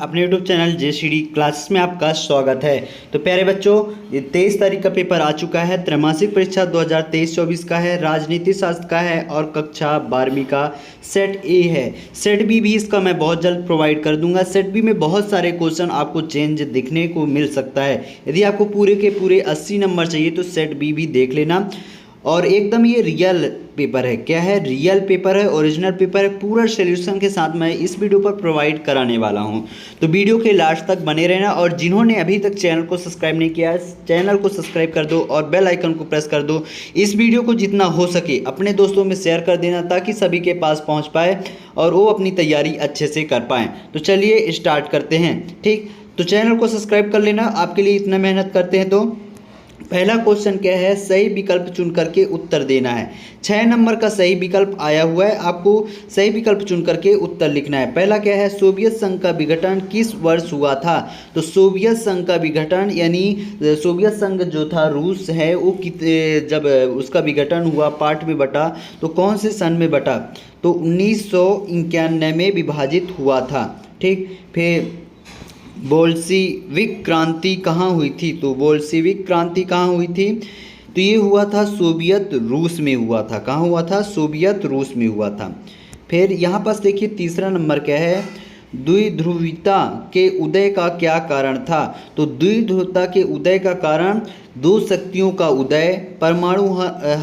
अपने YouTube channel JCD classes में आपका स्वागत है। तो प्यारे बच्चों, 23 तारीख का पेपर आ चुका है। त्रैमासिक परीक्षा 2023-24 का है, राजनीति शास्त्र का है और कक्षा 12वीं का सेट ए है। सेट बी भी इसका मैं बहुत जल्द प्रोवाइड कर दूंगा। सेट बी में बहुत सारे क्वेश्चन आपको चेंज दिखने को मिल सकता है। यदि आपको पूरे के पूरे 80 नंबर चाहिए तो सेट बी भी देख लेना। और एकदम ये रियल पेपर है। क्या है? रियल पेपर है, ओरिजिनल पेपर है। पूरा सोल्यूशन के साथ मैं इस वीडियो पर प्रोवाइड कराने वाला हूं। तो वीडियो के लास्ट तक बने रहना। और जिन्होंने अभी तक चैनल को सब्सक्राइब नहीं किया है, चैनल को सब्सक्राइब कर दो और बेल आइकन को प्रेस कर दो। इस वीडियो को जितना हो सके अपने दोस्तों में शेयर कर देना ताकि सभी के पास पहुँच पाए और वो अपनी तैयारी अच्छे से कर पाएँ। तो चलिए स्टार्ट करते हैं। ठीक, तो चैनल को सब्सक्राइब कर लेना। आपके लिए इतना मेहनत करते हैं। तो पहला क्वेश्चन क्या है? सही विकल्प चुन करके उत्तर देना है। 6 नंबर का सही विकल्प आया हुआ है, आपको सही विकल्प चुन करके उत्तर लिखना है। पहला क्या है? सोवियत संघ का विघटन किस वर्ष हुआ था? तो सोवियत संघ का विघटन यानी सोवियत संघ जो था रूस है वो जब उसका विघटन हुआ, पार्ट में बटा, तो कौन से सन में बटा? तो 1991 में विभाजित हुआ था। ठीक, फिर बोल्शिविक क्रांति कहाँ हुई थी? तो बोल्शिविक क्रांति कहाँ हुई थी? तो ये हुआ था सोवियत रूस में हुआ था। कहाँ हुआ था? सोवियत रूस में हुआ था। फिर यहाँ पास देखिए तीसरा नंबर क्या है? द्विध्रुवीयता के उदय का क्या कारण था? तो द्विध्रुवता के उदय का कारण दो शक्तियों का उदय, परमाणु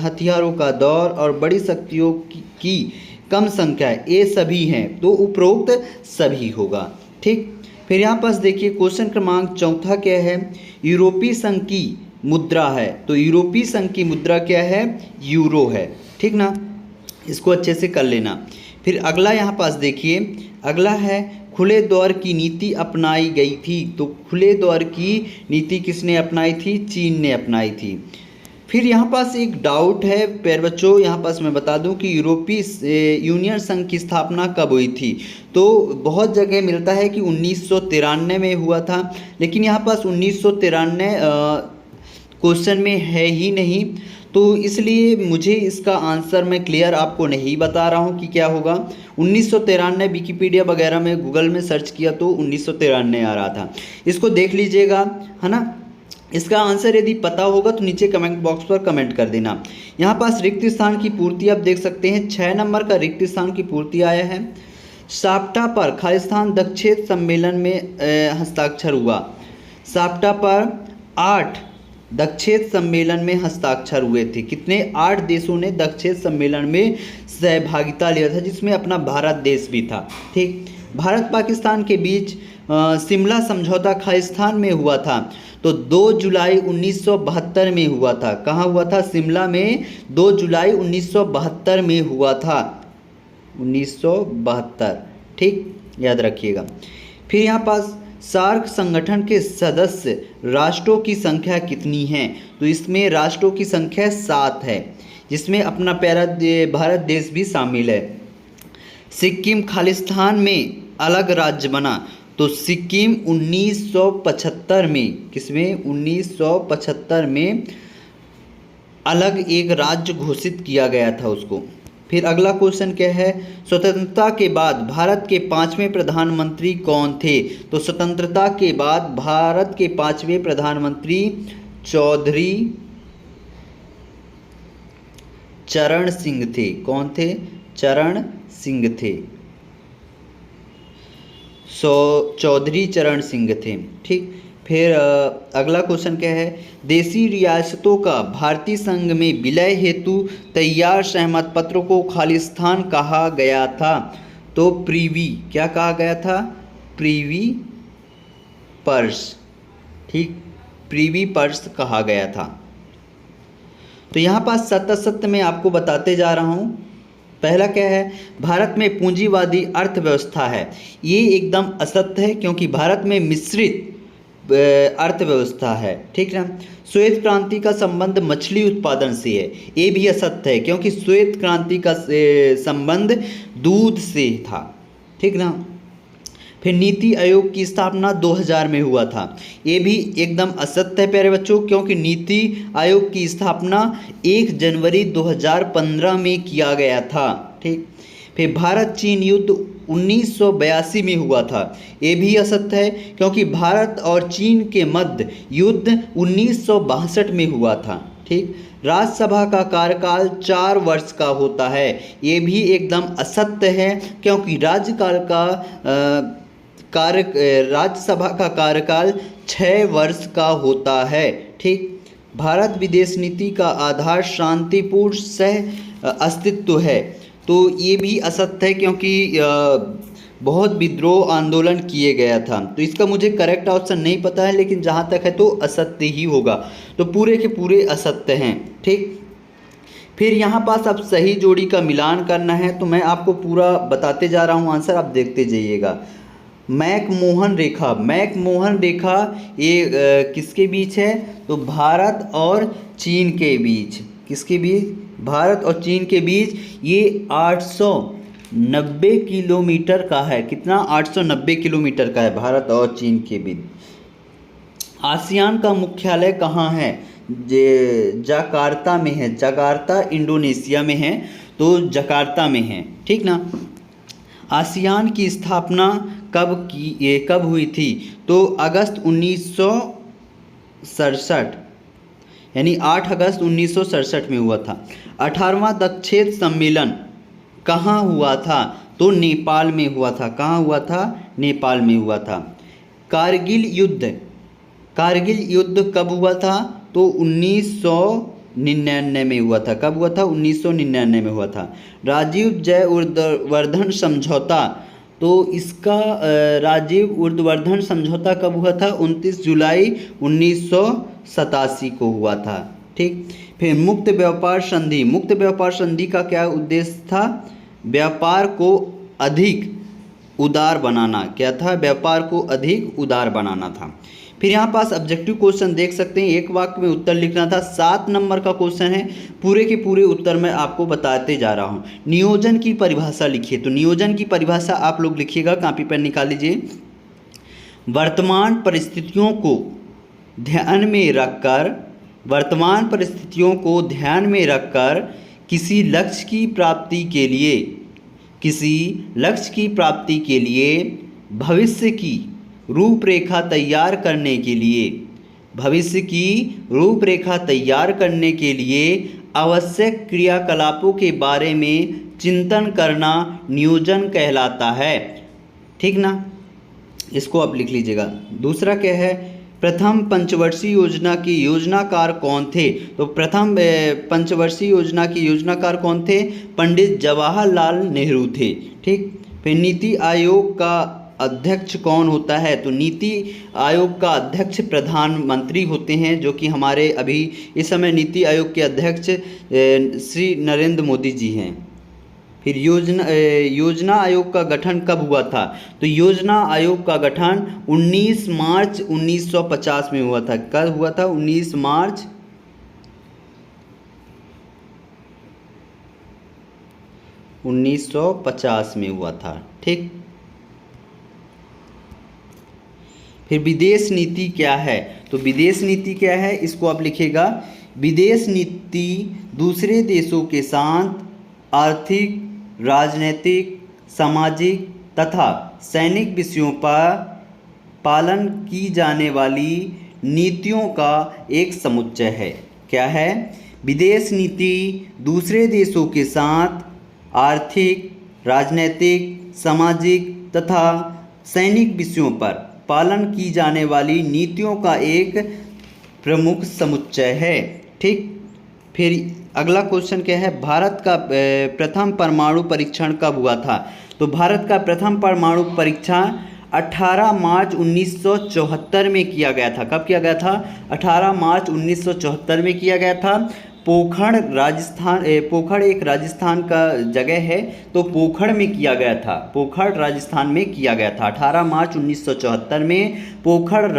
हथियारों का दौर और बड़ी शक्तियों की कम संख्या, ये सभी हैं। तो उपरोक्त सभी होगा। ठीक, फिर यहाँ पास देखिए क्वेश्चन क्रमांक चौथा क्या है? यूरोपीय संघ की मुद्रा है। तो यूरोपीय संघ की मुद्रा क्या है? यूरो है। ठीक ना, इसको अच्छे से कर लेना। फिर अगला यहाँ पास देखिए, अगला है खुले द्वार की नीति अपनाई गई थी। तो खुले द्वार की नीति किसने अपनाई थी? चीन ने अपनाई थी। फिर यहाँ पास एक डाउट है प्यारे बच्चों, यहाँ पास मैं बता दूं कि यूरोपीय यूनियन संघ की स्थापना कब हुई थी? तो बहुत जगह मिलता है कि 1993 में हुआ था, लेकिन यहाँ पास 1993 क्वेश्चन में है ही नहीं। तो इसलिए मुझे इसका आंसर मैं क्लियर आपको नहीं बता रहा हूँ कि क्या होगा। 1993 विकिपीडिया वगैरह में गूगल में सर्च किया तो 1993 आ रहा था। इसको देख लीजिएगा, है ना। इसका आंसर यदि पता होगा तो नीचे कमेंट बॉक्स पर कमेंट कर देना। यहाँ पास रिक्त स्थान की पूर्ति आप देख सकते हैं। 6 नंबर का रिक्त स्थान की पूर्ति आया है। साप्टा पर खालिस्तान दक्षेत सम्मेलन में हस्ताक्षर हुआ। साप्टा पर 8 दक्षेत सम्मेलन में हस्ताक्षर हुए थे। कितने? 8 देशों ने दक्षेत सम्मेलन में सहभागिता लिया था, जिसमें अपना भारत देश भी था। ठीक, भारत पाकिस्तान के बीच शिमला समझौता खालिस्तान में हुआ था। तो 2 जुलाई 1972 में हुआ था। कहाँ हुआ था? शिमला में 2 जुलाई 1972 में हुआ था। 1972। ठीक, याद रखिएगा। फिर यहाँ पास सार्क संगठन के सदस्य राष्ट्रों की संख्या कितनी है? तो इसमें राष्ट्रों की संख्या 7 है, जिसमें अपना प्यारा भारत देश भी शामिल है। सिक्किम खालिस्तान में अलग राज्य बना। तो सिक्किम 1975 में, किसमें? 1975 में अलग एक राज्य घोषित किया गया था उसको। फिर अगला क्वेश्चन क्या है? स्वतंत्रता के बाद भारत के 5वें प्रधानमंत्री कौन थे? तो स्वतंत्रता के बाद भारत के 5वें प्रधानमंत्री चौधरी चरण सिंह थे। कौन थे? चरण सिंह थे। चौधरी चरण सिंह थे। ठीक, फिर अगला क्वेश्चन क्या है? देशी रियासतों का भारतीय संघ में विलय हेतु तैयार सहमत पत्र को खालिस्तान कहा गया था। तो प्रीवी, क्या कहा गया था? प्रीवी पर्स। ठीक, प्रीवी पर्स कहा गया था। तो यहाँ पास सत्य सत्य में आपको बताते जा रहा हूँ। पहला क्या है? भारत में पूंजीवादी अर्थव्यवस्था है। ये एकदम असत्य है, क्योंकि भारत में मिश्रित अर्थव्यवस्था है। ठीक ना। श्वेत क्रांति का संबंध मछली उत्पादन से है। ये भी असत्य है, क्योंकि श्वेत क्रांति का संबंध दूध से था। ठीक ना। फिर नीति आयोग की स्थापना 2000 में हुआ था। ये भी एकदम असत्य है प्यारे बच्चों, क्योंकि नीति आयोग की स्थापना 1 जनवरी 2015 में किया गया था। ठीक, फिर भारत चीन युद्ध 1982 में हुआ था। ये भी असत्य है क्योंकि भारत और चीन के मध्य युद्ध 1962 में हुआ था। ठीक। राज्यसभा का कार्यकाल 4 वर्ष का होता है। ये भी एकदम असत्य है क्योंकि राज्यसभा का कार्यकाल 6 वर्ष का होता है। ठीक। भारत विदेश नीति का आधार शांतिपूर्ण सह अस्तित्व है, तो ये भी असत्य है क्योंकि बहुत विद्रोह आंदोलन किए गया था। तो इसका मुझे करेक्ट ऑप्शन नहीं पता है, लेकिन जहाँ तक है तो असत्य ही होगा। तो पूरे के पूरे असत्य हैं। ठीक। फिर यहाँ पास अब सही जोड़ी का मिलान करना है, तो मैं आपको पूरा बताते जा रहा हूँ आंसर, आप देखते जाइएगा। मैकमोहन रेखा ये किसके बीच है? तो भारत और चीन के बीच। किसके बीच? भारत और चीन के बीच। ये 890 किलोमीटर का है। कितना? 890 किलोमीटर का है भारत और चीन के बीच। आसियान का मुख्यालय कहाँ है? जकार्ता में है। जकार्ता इंडोनेशिया में है, तो जकार्ता में है। ठीक ना। आसियान की स्थापना कब हुई थी? तो अगस्त 1967, यानी 8 अगस्त 1967 में हुआ था। 18वां दक्षेद सम्मेलन कहाँ हुआ था? तो नेपाल में हुआ था। कहाँ हुआ था? नेपाल में हुआ था। कारगिल युद्ध कब हुआ था? तो 1999 में हुआ था। कब हुआ था? 1999 में हुआ था। राजीव जयवर्धन समझौता, तो इसका राजीव उर्ध्ववर्धन समझौता कब हुआ था? 29 जुलाई 1987 को हुआ था। ठीक। फिर मुक्त व्यापार संधि का क्या उद्देश्य था? व्यापार को अधिक उदार बनाना। क्या था? व्यापार को अधिक उदार बनाना था। फिर यहाँ पास ऑब्जेक्टिव क्वेश्चन देख सकते हैं, एक वाक्य में उत्तर लिखना था। 7 नंबर का क्वेश्चन है। पूरे के पूरे उत्तर मैं आपको बताते जा रहा हूँ। नियोजन की परिभाषा लिखिए। तो नियोजन की परिभाषा आप लोग लिखिएगा, कॉपी पेन निकाल लीजिए। वर्तमान परिस्थितियों को ध्यान में रखकर किसी लक्ष्य की प्राप्ति के लिए भविष्य की रूपरेखा तैयार करने के लिए आवश्यक क्रियाकलापों के बारे में चिंतन करना नियोजन कहलाता है। ठीक ना। इसको आप लिख लीजिएगा। दूसरा क्या है? प्रथम पंचवर्षीय योजना की योजनाकार कौन थे? तो प्रथम पंचवर्षीय योजना की योजनाकार कौन थे? पंडित जवाहरलाल नेहरू थे। ठीक। फिर नीति आयोग का अध्यक्ष कौन होता है? तो नीति आयोग का अध्यक्ष प्रधानमंत्री होते हैं, जो कि हमारे अभी इस समय नीति आयोग के अध्यक्ष श्री नरेंद्र मोदी जी हैं। फिर योजना आयोग का गठन कब हुआ था? तो योजना आयोग का गठन 19 मार्च 1950 में हुआ था। कब हुआ था? 19 मार्च 1950 में हुआ था। ठीक। फिर विदेश नीति क्या है? तो विदेश नीति क्या है, इसको आप लिखिएगा। विदेश नीति दूसरे देशों के साथ आर्थिक, राजनीतिक, सामाजिक तथा सैनिक विषयों पर पालन की जाने वाली नीतियों का एक समुच्चय है। क्या है? विदेश नीति दूसरे देशों के साथ आर्थिक, राजनीतिक, सामाजिक तथा सैनिक विषयों पर पालन की जाने वाली नीतियों का एक प्रमुख समुच्चय है। ठीक। फिर अगला क्वेश्चन क्या है? भारत का प्रथम परमाणु परीक्षण कब हुआ था? तो भारत का प्रथम परमाणु परीक्षण 18 मार्च 1974 में किया गया था। कब किया गया था? 18 मार्च 1974 में किया गया था। पोखरण एक राजस्थान का जगह है, तो पोखरण में किया गया था। पोखरण राजस्थान में किया गया था। 18 मार्च 1974 में पोखरण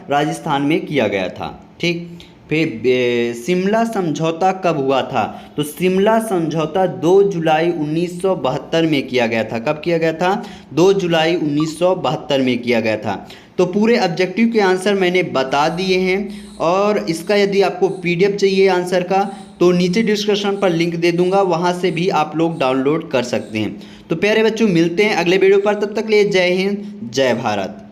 राजस्थान में किया गया था। ठीक। फिर शिमला समझौता कब हुआ था? तो शिमला समझौता 2 जुलाई 1972 में किया गया था। कब किया गया था? 2 जुलाई 1972 में किया गया था। तो पूरे ऑब्जेक्टिव के आंसर मैंने बता दिए हैं, और इसका यदि आपको PDF चाहिए आंसर का, तो नीचे डिस्क्रिप्शन पर लिंक दे दूंगा, वहां से भी आप लोग डाउनलोड कर सकते हैं। तो प्यारे बच्चों मिलते हैं अगले वीडियो पर, तब तक के लिए जय हिंद जय भारत।